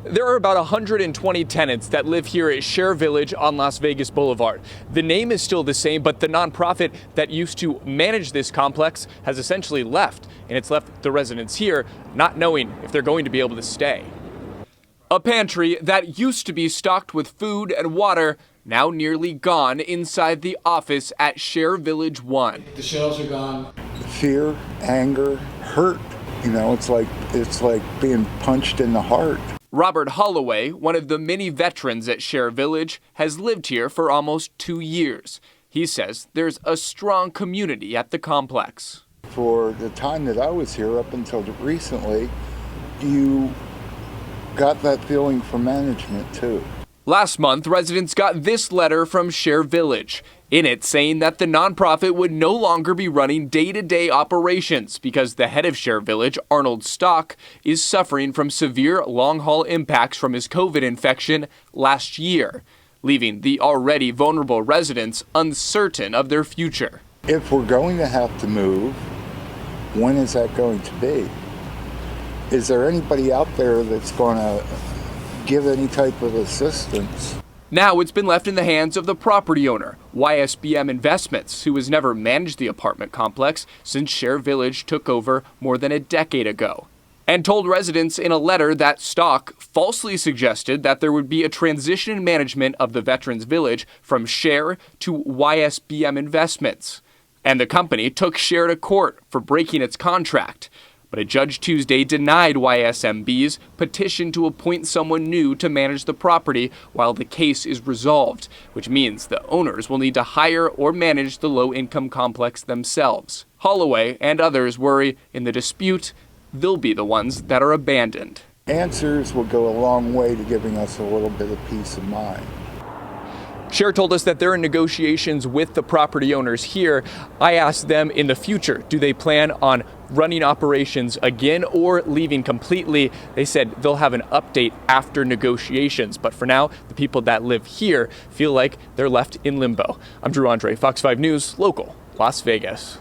There are about 120 tenants that live here at Share Village on Las Vegas Boulevard. The name is still the same, but the nonprofit that used to manage this complex has essentially left, and it's left the residents here not knowing if they're going to be able to stay. A pantry that used to be stocked with food and water, now nearly gone inside the office at Share Village 1. The shelves are gone. Fear, anger, hurt. You know, it's like being punched in the heart. Robert Holloway, one of the many veterans at Share Village, has lived here for almost 2 years. He says there's a strong community at the complex. For the time that I was here up until recently, you got that feeling from management too. Last month, residents got this letter from Share Village. In it, saying that the nonprofit would no longer be running day-to-day operations because the head of Share Village, Arnold Stock, is suffering from severe long-haul impacts from his COVID infection last year, leaving the already vulnerable residents uncertain of their future. If we're going to have to move, when is that going to be? Is there anybody out there that's going to give any type of assistance? Now it's been left in the hands of the property owner, YSBM Investments, who has never managed the apartment complex since Share Village took over more than a decade ago, and told residents in a letter that Stock falsely suggested that there would be a transition in management of the Veterans Village from Share to YSBM Investments. And the company took Share to court for breaking its contract. But a judge Tuesday denied YSMB's petition to appoint someone new to manage the property while the case is resolved, which means the owners will need to hire or manage the low-income complex themselves. Holloway and others worry in the dispute, they'll be the ones that are abandoned. Answers will go a long way to giving us a little bit of peace of mind. Share told us that they're in negotiations with the property owners here. I asked them in the future, do they plan on running operations again or leaving completely? They said they'll have an update after negotiations. But for now, the people that live here feel like they're left in limbo. I'm Drew Andre, Fox 5 News, local, Las Vegas.